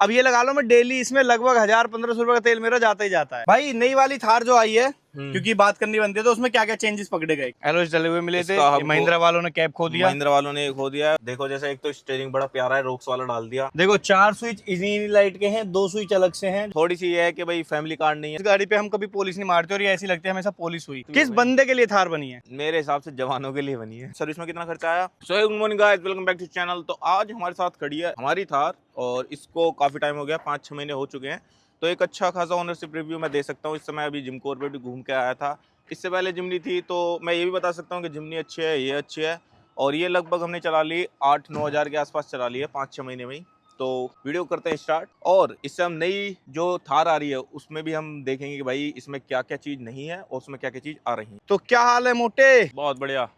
अब ये लगा लो मैं डेली इसमें लगभग 1000-1500 रुपए का तेल मेरा जाता ही जाता है। भाई नई वाली थार जो आई है, क्योंकि बात करनी बनती है, तो उसमें क्या क्या चेंजेस पकड़े गए? एलॉय डले हुए मिले थे, महिंद्रा वालों ने कैप खो दिया। महिंद्रा वालों ने खो दिया। देखो जैसे एक तो स्टीयरिंग बड़ा प्यारा है, रोक्स वाला डाल दिया। देखो 4 स्विच इजी लाइट के हैं, 2 स्विच अलग से हैं। थोड़ी सी ये है कि भाई फैमिली कार नहीं है इस गाड़ी पे हम कभी पॉलिश नहीं मारते और ये ऐसी लगती है हमेशा पॉलिश हुई। किस बंदे के लिए थार बनी है? मेरे हिसाब से जवानों के लिए बनी है। सर्विस में कितना खर्चा आया? So good morning guys, welcome back to channel. तो आज हमारे साथ खड़ी है हमारी थार और इसको काफी टाइम हो गया, 5-6 महीने हो चुके हैं। तो एक अच्छा खासा ओनरशिप रिव्यू मैं दे सकता हूँ। इस समय अभी जिम कॉर्बेट भी घूम के आया था। इससे पहले जिमनी थी, तो मैं ये भी बता सकता हूँ कि जिमनी अच्छी है, ये अच्छी है। और ये लगभग हमने चला ली 8-9 हज़ार के आसपास चला ली है 5-6 महीने में ही। तो वीडियो करते हैं स्टार्ट। और इससे हम नई जो थार आ रही है उसमें भी हम देखेंगे कि भाई इसमें क्या क्या चीज़ नहीं है और उसमें क्या क्या चीज़ आ रही है। तो क्या हाल है मोटे? बहुत बढ़िया।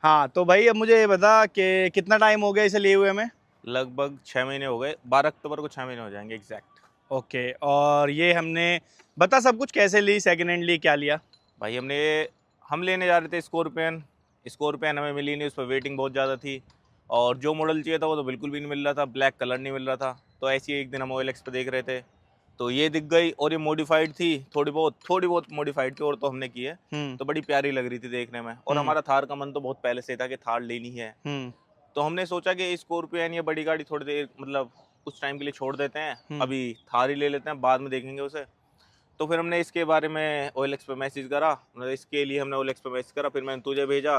हाँ तो भाई अब मुझे ये बता कि कितना टाइम हो गया इसे लिए हुए हमें? लगभग 6 महीने हो गए, 12 अक्टूबर को 6 महीने हो जाएंगे एग्जैक्ट। ओके, और ये हमने बता सब कुछ कैसे ली, सेकेंड हैंड ली, क्या लिया? भाई हम लेने जा रहे थे स्कॉर्पियन हमें मिली नहीं, उस पर वेटिंग बहुत ज़्यादा थी। और जो मॉडल चाहिए था वो तो बिल्कुल भी नहीं मिल रहा था, ब्लैक कलर नहीं मिल रहा था। तो ऐसे ही एक दिन हम OLX पे देख रहे थे तो ये दिख गई, और ये मॉडिफाइड थी, थोड़ी बहुत मॉडिफाइड थी, और तो हमने की है। तो बड़ी प्यारी लग रही थी देखने में। और हमारा थार का मन तो बहुत पहले से था कि थार लेनी है। तो हमने सोचा कि स्कॉर्पियन या बड़ी गाड़ी थोड़ी देर मतलब कुछ टाइम के लिए छोड़ देते हैं, अभी थार ही ले लेते हैं, बाद में देखेंगे उसे। तो फिर हमने इसके बारे में OLX पे मैसेज करा, मतलब इसके लिए हमने OLX पे मैसेज करा, फिर मैंने तुझे भेजा,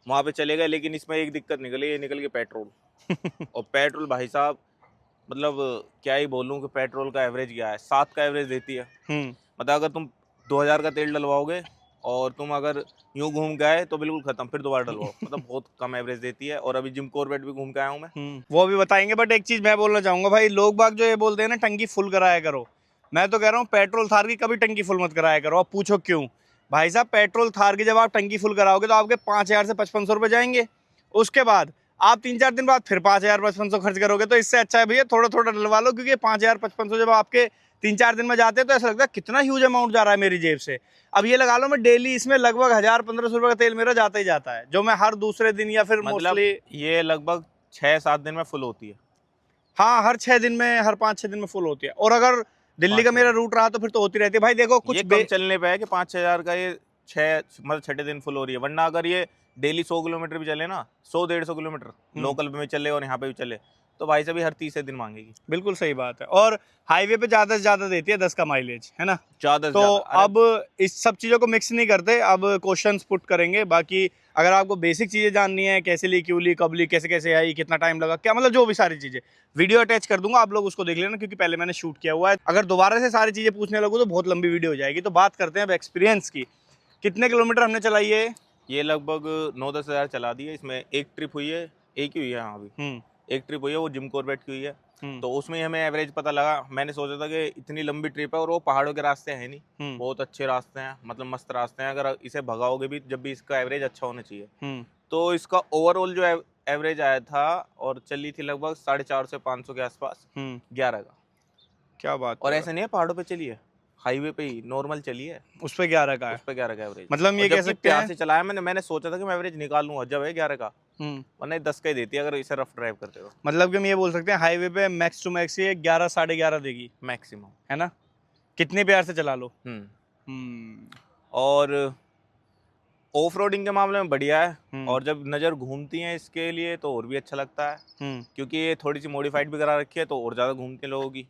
वहाँ पे चले गए। लेकिन इसमें एक दिक्कत निकली, ये निकल गई पेट्रोल। और पेट्रोल भाई साहब मतलब क्या ही बोलूँ कि पेट्रोल का एवरेज क्या है, 7 का एवरेज देती है। मतलब अगर तुम 2000 का तेल डलवाओगे और तुम अगर यूँ घूम गए तो बिल्कुल खत्म, फिर दोबारा डलवाओ। मतलब बहुत कम एवरेज देती है। और अभी जिम कॉर्बेट भी घूम के आया हूँ मैं। वो भी बताएंगे, बट एक चीज मैं बोलना चाहूंगा भाई, लोग बाग जो ये बोलते हैं ना टंकी फुल कराया करो, मैं तो कह रहा हूँ पेट्रोल थार की कभी टंकी फुल मत कराया करो। अब पूछो क्यों? भाई साहब पेट्रोल थार की जब आप टंकी फुल कराओगे तो आपके 5000 से 5500 रुपये जाएंगे। उसके बाद आप 3-4 दिन बाद फिर 5000-5500 खर्च करोगे। तो इससे अच्छा है भैया थोड़ा थोड़ा डलवा लो, क्योंकि 5000-5500 जब आपके 3-4 दिन में जाते हैं तो ऐसा लगता है कितना ह्यूज अमाउंट जा रहा है मेरी जेब से। अब ये लगा लो मैं डेली इसमें लगभग 1000-1500 रुपये का तेल मेरा जाता ही जाता है, जो मैं हर दूसरे दिन या फिर मतलब मोस्टली ये लगभग 6-7 दिन में फुल होती है। हाँ हर 6 दिन में, हर 5-6 दिन में फुल होती है। और अगर दिल्ली का मेरा रूट रहा तो फिर तो होती रहती है। भाई देखो कुछ ये कम चलने पे है कि 5-6 हज़ार का ये 6 मतलब 6 दिन फुल हो रही है। वरना अगर ये डेली 100 किलोमीटर भी चले ना, 100-150 किलोमीटर लोकल में चले और यहाँ पे भी चले, तो भाई से भी हर 30 दिन मांगेगी। बिल्कुल सही बात है। और हाईवे पे ज्यादा से ज्यादा देती है 10 का माइलेज, है ना? ज़्यादा से तो ज़्यादा। अब इस सब चीज़ों को मिक्स नहीं करते, अब क्वेश्चंस पुट करेंगे। बाकी अगर आपको बेसिक चीज़ें जाननी है, कैसे ली, क्यों ली, कब ली, कैसे कैसे आई, कितना टाइम लगा, क्या मतलब जो भी सारी चीज़ें, वीडियो अटैच कर दूंगा, आप लोग उसको देख लेना, क्योंकि पहले मैंने शूट किया हुआ है। अगर दोबारा से सारी चीज़ें पूछने लगूँ तो बहुत लंबी वीडियो हो जाएगी। तो बात करते हैं अब एक्सपीरियंस की। कितने किलोमीटर हमने चलाई है? ये लगभग 9-10 हज़ार चला दी है। इसमें एक ट्रिप हुई है, एक ही हुई है। हाँ अभी एक ट्रिप हुई है, वो जिम कॉर्बेट की हुई है। तो उसमें हमें एवरेज पता लगा। मैंने सोचा था कि इतनी लंबी ट्रिप है और वो पहाड़ों के रास्ते हैं नहीं, बहुत अच्छे रास्ते हैं, मतलब मस्त रास्ते हैं। अगर इसे भगाओगे भी जब भी, इसका एवरेज अच्छा होना चाहिए। तो इसका ओवरऑल जो एवरेज आया था और चली थी लगभग 450 से 500 के आसपास 11 का। क्या बात। और ऐसा नहीं है पहाड़ों पे चली है, हाईवे पे ही नॉर्मल चली है, उस पे 11 का है। उस पे 11 का एवरेज। मतलब ये कह सकते हैं से चलाया मैंने सोचा था कि मैं एवरेज निकाल लूंगा जब है 11 का, वरना 10 का ही देती है अगर इसे रफ ड्राइव करते हो। मतलब कि हम ये बोल सकते हैं हाईवे पे मैक्स टू मैक्स ये 11-11.5 देगी मैक्सिमम, है ना? कितने प्यार से चला लो। और ऑफ रोडिंग के मामले में बढ़िया है। और जब नज़र घूमती है इसके लिए तो और भी अच्छा लगता है, क्योंकि ये थोड़ी सी मॉडिफाइड भी करा रखी है तो और ज़्यादा घूमते हैं लोगों की।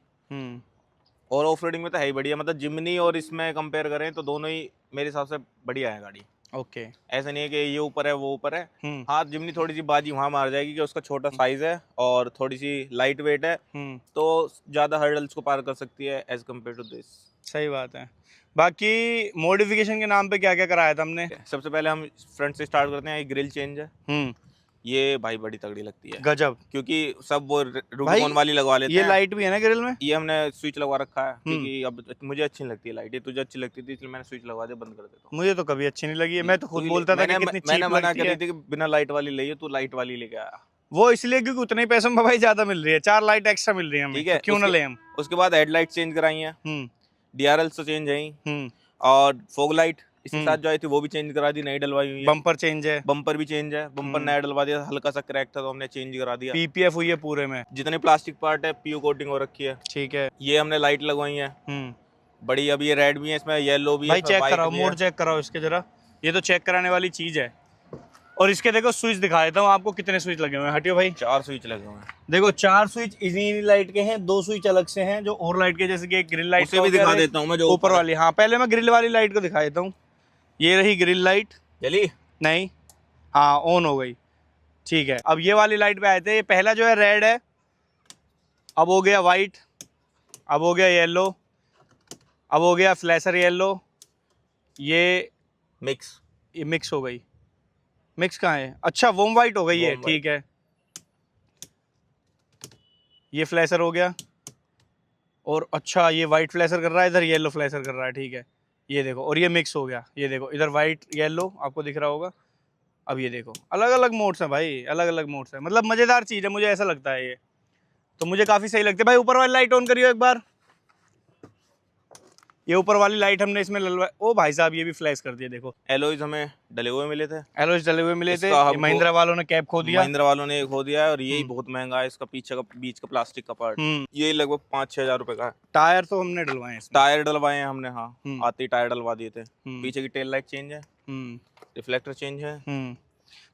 और ऑफ रोडिंग में तो है ही बढ़िया, मतलब जिमनी और इसमें कंपेयर करें तो दोनों ही मेरे हिसाब से बढ़िया है गाड़ी। ओके, ऐसा नहीं है कि ये ऊपर है वो ऊपर है। हाँ जिमनी थोड़ी सी बाजी वहाँ मार जाएगी कि उसका छोटा साइज है और थोड़ी सी लाइट वेट है, तो ज़्यादा हर्डल्स को पार कर सकती है एज कम्पेयर टू दिस। सही बात है। बाकी मॉडिफिकेशन के नाम पे क्या क्या कराया था हमने? सबसे पहले हम फ्रंट से स्टार्ट करते हैं। ये ग्रिल चेंज है, ये भाई बड़ी तगड़ी लगती है गजब, क्योंकि सब वो रूबीकॉन वाली लगवा लेते हैं। ये लाइट भी है ना ग्रिल में? ये हमने स्विच लगवा रखा है, क्योंकि अब मुझे अच्छी नहीं लगती है लाइट, ये तुझे अच्छी लगती थी इसलिए मैंने स्विच लगवा दिया, बंद कर देता हूँ। मुझे तो कभी अच्छी नहीं लगी है, मैं तो खुद बोलता था कि कितनी चीप मैंने मना लगती करी है। थी कि बिना लाइट वाली ले, तू लाइट वाली लेके आया। वो इसलिए क्योंकि उतने ही पैसों में भाई ज्यादा मिल रही है, 4 लाइट एक्स्ट्रा मिल रही है हमें, ठीक है, तो क्यों ना ले हम। उसके बाद हेडलाइट चेंज कराई है, DRL तो चेंज है, और फॉग लाइट इसके साथ जो आई थी वो भी चेंज करा दी, नई डलवाई हुई है। बम्पर चेंज है, बम्पर भी चेंज है, बम्पर नया डलवा दिया, हल्का सा क्रैक था तो हमने चेंज करा दिया। पीपीएफ हुई है पूरे में, जितने प्लास्टिक पार्ट है पीयू कोटिंग हो रखी है। ठीक है। ये हमने लाइट लगवाई है बड़ी, अभी ये रेड भी है, इसमें येलो भी है। भाई चेक कराओ, मोड चेक कराओ इसके जरा, ये तो चेक कराने वाली चीज है। और इसके देखो स्विच दिखा देता हूँ आपको, कितने स्विच लगे हुए हैं, हटियो भाई। 4 स्विच लगे हुए हैं। देखो 4 स्विच इसी लाइट के हैं, 2 स्विच अलग से हैं जो और लाइट के, जैसे कि एक ग्रिल लाइट उसे भी दिखा देता हूँ मैं, जो ऊपर वाली। हाँ पहले मैं ग्रिल वाली लाइट को दिखा देता हूँ। ये रही ग्रिल लाइट, जली नहीं, हाँ ऑन हो गई, ठीक है। अब ये वाली लाइट पे आए थे, ये पहला जो है रेड है, अब हो गया वाइट, अब हो गया येलो, अब हो गया फ्लैशर येलो, ये मिक्स हो गई। मिक्स कहाँ है, अच्छा वोम वाइट हो गई है, ठीक है। ये फ्लैशर हो गया, और अच्छा ये वाइट फ्लैशर कर रहा है, इधर येलो फ्लैशर कर रहा है, ठीक है। ये देखो, और ये मिक्स हो गया, ये देखो इधर वाइट येलो आपको दिख रहा होगा। अब ये देखो अलग अलग मोड्स हैं भाई, अलग अलग मोड्स हैं, मतलब मज़ेदार चीज़ है, मुझे ऐसा लगता है ये, तो मुझे काफ़ी सही लगती है भाई। ऊपर वाली लाइट ऑन करियो एक बार, ये ऊपर वाली लाइट हमने इसमें ललवा, ओ भाई साहब ये भी फ्लैश कर दिया, देखो एलॉयज हमें डले हुए मिले थे, एलॉयज डले हुए मिले थे। महिंद्रा वालों ने कैप खो दिया, महिंद्रा वालों ने खो दिया है, और यही बहुत महंगा है, इसका पीछे का बीच का प्लास्टिक का पार्ट, ये लगभग 5-6 हजार रुपए का है। टायर तो हमने डलवाए हैं, टायर डलवाए हैं हमने, हाँ आते ही टायर डलवा दिए थे। पीछे की टेल लाइट चेंज है, रिफ्लेक्टर चेंज है।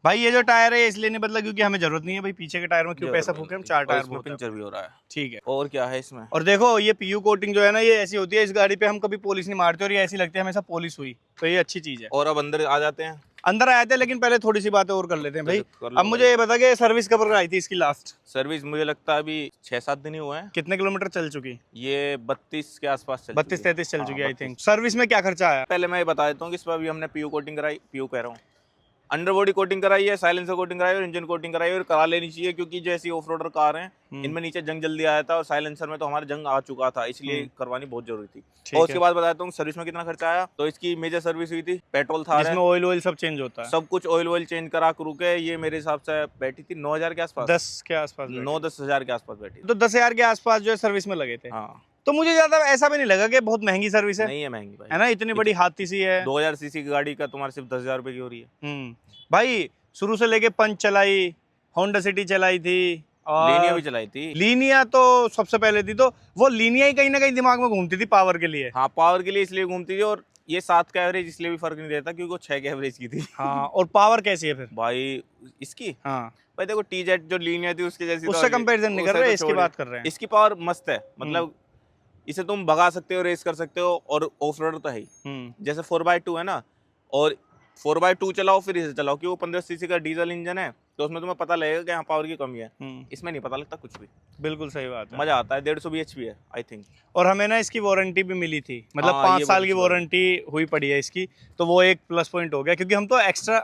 भाई ये जो टायर है इसलिए नहीं बदला क्योंकि हमें जरूरत नहीं है भाई, पीछे के टायर में क्यों पैसा फूके, हम 4 टायर में पंचर भी हो रहा है, ठीक है। और क्या है इसमें। और देखो ये पीयू कोटिंग जो है ना, ये ऐसी होती है, इस गाड़ी पे हम कभी पॉलिश नहीं मारते, और ये ऐसी लगती है हमेशा पॉलिश हुई, तो ये अच्छी चीज है। और अब अंदर आ जाते हैं, अंदर आए थे, लेकिन पहले थोड़ी सी बातें और कर लेते हैं भाई। अब मुझे ये बता के सर्विस कब कराई थी इसकी लास्ट सर्विस, मुझे लगता है अभी 6-7 दिन ही हुए हैं। कितने किलोमीटर चल चुकी, ये 32 के आसपास चल 32-33 चल चुकी आई थिंक। सर्विस में क्या खर्चा आया, पहले मैं ये बता देता हूँ कि इस पर अभी हमने पीयू कोटिंग कराई, पीयू कह रहा हूँ, अंडर बॉडी कोटिंग कराई है, साइलेंसर कोटिंग कराई है, और इंजन कोटिंग कराई है, और करा लेनी चाहिए, क्योंकि जैसी ऑफ रोडर कार हैं इनमें नीचे जंग जल्दी आया था, और साइलेंसर में तो हमारा जंग आ चुका था, इसलिए करवानी बहुत जरूरी थी। और उसके बाद बताता हूँ सर्विस में कितना खर्चा आया। तो इसकी मेजर सर्विस हुई थी, पेट्रोल था, इसमें ऑयल सब चेंज होता है, सब कुछ ऑयल चेंज करा करू के, ये मेरे हिसाब से बैठी थी 9,000 के आसपास, 10 के आसपास, 9-10 हजार के आसपास बैठी, तो 10,000 के आसपास जो है सर्विस में लगे थे। हाँ, तो मुझे ज्यादा ऐसा भी नहीं लगा कि बहुत महंगी सर्विस है, नहीं है महंगी भाई, है ना, इतनी बड़ी हाथी सी है। 2000 सीसी की गाड़ी का तुम्हारे सिर्फ 10,000 रुपए की हो रही है। भाई शुरू से लेके पंच चलाई, होंडा सिटी चलाई थी, और लीनिया भी चलाई थी। लीनिया तो सबसे पहले थी, तो वो लीनिया ही कहीं ना कहीं दिमाग में घूमती थी पावर के लिए। हाँ पावर के लिए इसलिए घूमती थी, और ये 7 का एवरेज इसलिए भी फर्क नहीं देता क्योंकि वो 6 के एवरेज की थी। हाँ, और पावर कैसी है फिर भाई इसकी, हाँ भाई देखो टीजेट जो लीनिया थी उसके जैसी, उससे कंपैरिजन नहीं कर रहे, इसकी बात कर रहे हैं। इसकी पावर मस्त है, मतलब इसे तुम भगा सकते हो, रेस कर सकते हो, और ऑफ रोड तो है ही। जैसे 4x2 है ना, और 4x2 चलाओ फिर इसे चलाओ, कि वो 15 सीसी का डीजल इंजन है, तो उसमें तुम्हें पता लगेगा कि यहाँ पावर की कमी है। इसमें नहीं पता लगता कुछ भी, बिल्कुल सही बात है, मजा आता है। 150 bhp है आई थिंक, और हमें ना इसकी वारंटी भी मिली थी, मतलब 5 साल की वारंटी हुई पड़ी है इसकी, तो वो एक प्लस पॉइंट हो गया, क्योंकि हम तो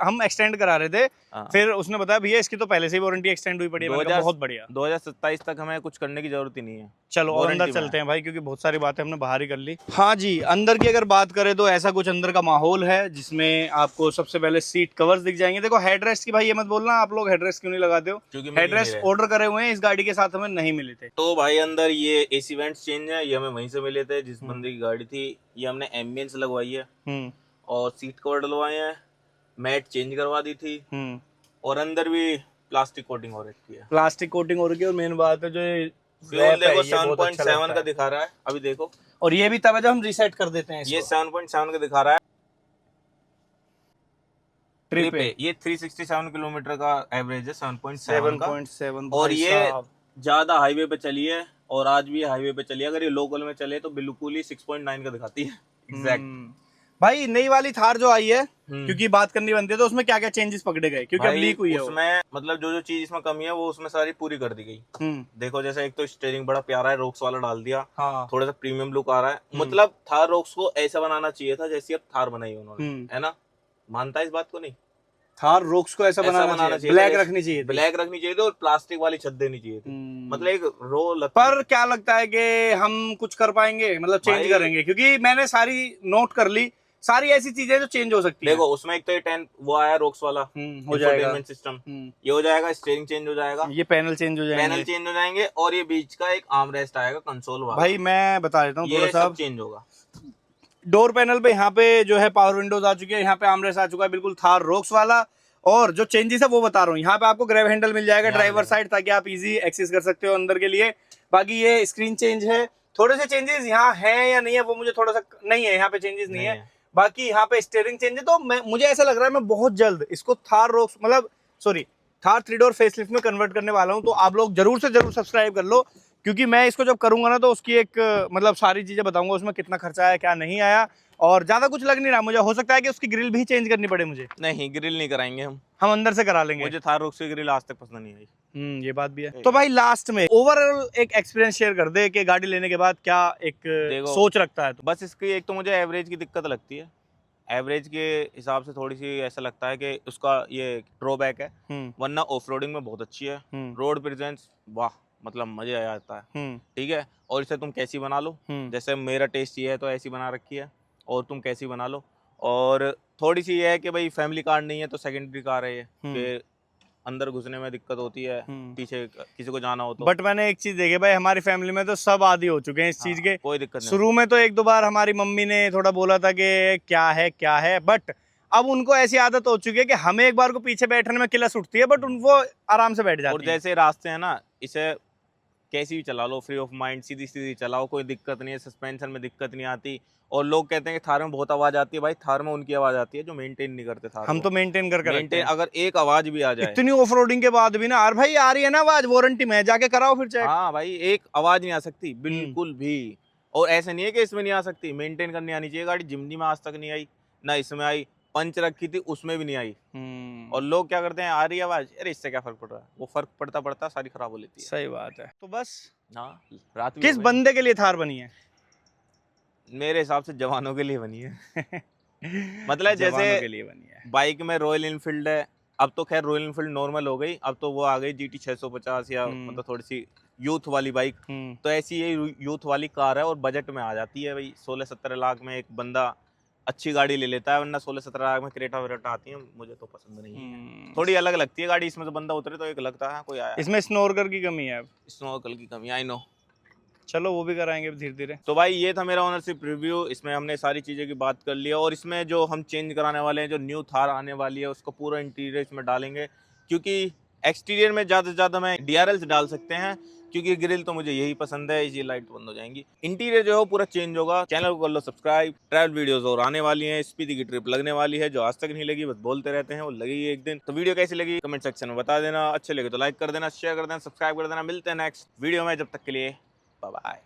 हम एक्सटेंड करा रहे थे, फिर उसने बताया भैया इसकी तो पहले से ही वारंटी एक्सटेंड हुई पड़ी है। बहुत बढ़िया, 2027 तक हमें कुछ करने की जरूरत ही नहीं है। चलो और अंदर चलते हैं भाई, क्योंकि बहुत सारी बातें हमने बाहर ही कर ली। हाँ जी, अंदर की अगर बात करें तो ऐसा कुछ अंदर का माहौल है, जिसमें आपको सबसे पहले सीट कवर्स दिख जाएंगे। देखो हेडरेस्ट की भाई ये मत बोलना आप लोग हेडरेस्ट क्यों नहीं लगाते हो, हेडरेस्ट ऑर्डर करे हुए हैं, इस गाड़ी के साथ हमें नहीं मिले थे। तो भाई अंदर ये एसी वेंट्स चेंज है, ये हमें वहीं से मिले थे जिस बंदे की गाड़ी थी। ये हमने एम्बियंस लगवाई है, और सीट कवर डलवाए हैं, मैट चेंज करवा दी थी, और अंदर भी प्लास्टिक कोटिंग हो रखी है। प्लास्टिक कोटिंग हो रखी है, और मेन बात है जो फ्यूल देखो 7.7 का दिखा रहा है अभी देखो, और ये भी तब है जब हम रीसेट कर देते हैं, ये 7.7 का दिखा रहा है ट्रिप पे। ये 367 किलोमीटर का एवरेज है, 7.7 का, 7.7, और ये ज्यादा हाईवे पे चली है, और आज भी हाईवे पे चली है। अगर ये लोकल में चले तो बिल्कुल ही 6.9 का दिखाती है एग्जैक्ट। भाई नई वाली थार जो आई है, क्योंकि बात करनी बनती है, तो उसमें क्या क्या चेंजेस पकड़े गए, क्योंकि अब लीक हुई है उसमें, मतलब जो जो चीज इसमें कमी है वो उसमें सारी पूरी कर दी गई। देखो जैसे एक तो स्टीयरिंग बड़ा प्यारा है, रोक्स वाला डाल दिया, हाँ। थोड़ा सा प्रीमियम लुक आ रहा है, मतलब थार रोक्स को ऐसा बनाना चाहिए था जैसी अब थार बनाई उन्होंने, है ना, मानता है इस बात को? नहीं, थार रोक्स को ऐसा बनाना चाहिए, ब्लैक रखनी चाहिए, ब्लैक रखनी चाहिए थी, और प्लास्टिक वाली छत देनी चाहिए थी, मतलब एक रो पर क्या लगता है कि हम कुछ कर पाएंगे, मतलब चेंज करेंगे, क्योंकि मैंने सारी नोट कर ली, सारी ऐसी चीजें जो चेंज हो सकती है। देखो उसमें एक तो ये 10 वो आया रोक्स वाला, हो जाएगा सिस्टम, ये हो जाएगा, स्टीयरिंग चेंज हो जाएगा, ये पैनल चेंज हो जाएंगे, और ये बीच का एक आर्म रेस्ट आएगा कंसोल वाला। भाई मैं बता देता हूँ थोड़ा सा, चेंज होगा। डोर पैनल पे यहाँ पे जो है पावर विंडोज आ चुकी है, यहाँ पे आर्मरेस्ट आ चुका है बिल्कुल थार रोक्स वाला। और जो चेंजेस है वो बता रहा हूँ, यहाँ पे आपको ग्रैब हैंडल मिल जाएगा ड्राइवर साइड, ताकि आप इजी एक्सेस कर सकते हो अंदर के लिए। बाकी ये स्क्रीन चेंज है, थोड़े से चेंजेस यहाँ हैं या नहीं है वो मुझे थोड़ा सा नहीं है, यहाँ पे चेंजेस नहीं है। बाकी यहाँ पे स्टीयरिंग चेंज है, तो मुझे ऐसा लग रहा है मैं बहुत जल्द इसको थार रोक्स मतलब सॉरी थार 3 डोर फेसलिफ्ट में कन्वर्ट करने वाला हूँ। तो आप लोग जरूर से जरूर सब्सक्राइब कर लो, क्योंकि मैं इसको जब करूंगा ना तो उसकी एक मतलब सारी चीजें बताऊंगा, उसमें कितना खर्चा आया क्या नहीं आया। और ज्यादा कुछ लग नहीं रहा मुझे, हो सकता है कि उसकी ग्रिल भी चेंज करनी पड़े मुझे। नहीं, ग्रिल नहीं कराएंगे हम अंदर से करा लेंगे। मुझे थार रोक्स की ग्रिल आज तक पसंद नहीं आई। ये बात भी है। तो भाई लास्ट में ओवरऑल एक एक्सपीरियंस शेयर कर दे कि गाड़ी लेने के बाद क्या एक सोच रखता है। तो बस इसकी एक तो मुझे एवरेज की दिक्कत लगती है, एवरेज के हिसाब से थोड़ी सी ऐसा लगता है कि उसका ये ड्रॉबैक है, वरना ऑफ रोडिंग में बहुत अच्छी है। रोड प्रेजेंस वाह, मतलब मजे आ जाता है। ठीक है, और इसे तुम कैसी बना लो, जैसे मेरा टेस्ट ये है तो ऐसी बना रखी है, और तुम कैसी बना लो। और थोड़ी सी ये है कि भाई फैमिली कार नहीं है तो सेकेंडरी कार है ये, कि अंदर घुसने में दिक्कत होती है, पीछे किसी को जाना हो तो। बट मैंने एक चीज देखी भाई, हमारी फैमिली में तो सब आदी हो चुके हैं इस चीज के। कोई दिक्कत नहीं। शुरू में तो 1-2 बार हमारी मम्मी ने थोड़ा बोला था कि क्या है, बट अब उनको ऐसी आदत हो चुकी है कि हमें एक बार को पीछे बैठने में किलस उठती है, बट उनको आराम से बैठ जाती है। और जैसे रास्ते हैं ना, इसे कैसी भी चला लो, फ्री ऑफ माइंड सीधी सीधी चलाओ, कोई दिक्कत नहीं है, सस्पेंशन में दिक्कत नहीं आती। और लोग कहते हैं कि थार में बहुत आवाज आती है, भाई थार में उनकी आवाज आती है जो मेंटेन नहीं करते थार हम तो मेंटेन करके रखते हैं। अगर एक आवाज भी आ जाए, इतनी ऑफ रोडिंग के बाद भी ना, अरे भाई आ रही है ना आवाज, वारंटी में जाके कराओ फिर चेक। हाँ भाई, एक आवाज नहीं आ सकती बिल्कुल भी। और ऐसे नहीं है कि इसमें नहीं आ सकती, मेंटेन करनी आनी चाहिए गाड़ी। जिमनी में आज तक नहीं आई, ना इसमें आई, पंच रखी थी उसमें भी नहीं आई। और लोग क्या करते हैं, आ रही आवाज, अरे इससे क्या फर्क पड़ रहा है, वो फर्क पड़ता पड़ता सारी खराब हो लेती है। सही बात है। तो बस हाँ, रात किस बंदे के लिए थार बनी है? मेरे हिसाब से जवानों के लिए बनी है। मतलब जैसे के लिए बनी है। बाइक में रॉयल इनफील्ड है, अब तो खैर रॉयल इनफील्ड नॉर्मल हो गई, अब तो वो आ गई GT 650 या मतलब थोड़ी सी यूथ वाली बाइक। तो ऐसी ये यूथ वाली कार है और बजट में आ जाती है भाई। 16-17 लाख में एक बंदा अच्छी गाड़ी ले लेता है, वरना 16-17 लाख में क्रेटा वेरेटा आती है, मुझे तो पसंद नहीं है। थोड़ी अलग लगती है गाड़ी, इसमें तो बंदा उतरे तो एक लगता है कोई आया। इसमें स्नोरकर की कमी है, स्नोरकर की कमी, आई नो। चलो वो भी कराएंगे धीरे धीरे। तो भाई ये था मेरा ओनरशिप रिव्यू, इसमें हमने सारी चीज़ें की बात कर लिया। और इसमें जो हम चेंज कराने वाले हैं, जो न्यू थार आने वाली है, उसको पूरा इंटीरियर इसमें डालेंगे। क्योंकि एक्सटीरियर में ज़्यादा से ज़्यादा मैं DRL डाल सकते हैं, क्योंकि ग्रिल तो मुझे यही पसंद है, ये लाइट बंद हो जाएंगी। इंटीरियर जो है पूरा चेंज होगा। चैनल को कर लो सब्सक्राइब, ट्रैवल वीडियोस और आने वाली हैं। स्पीति की ट्रिप लगने वाली है, जो आज तक नहीं लगी, बस बोलते रहते हैं, वो लगेगी एक दिन। तो वीडियो कैसी लगी कमेंट सेक्शन में बता देना, अच्छे लगे तो लाइक कर देना, शेयर कर देना, सब्सक्राइब कर देना। मिलते हैं नेक्स्ट वीडियो में, जब तक के लिए बाय बाय।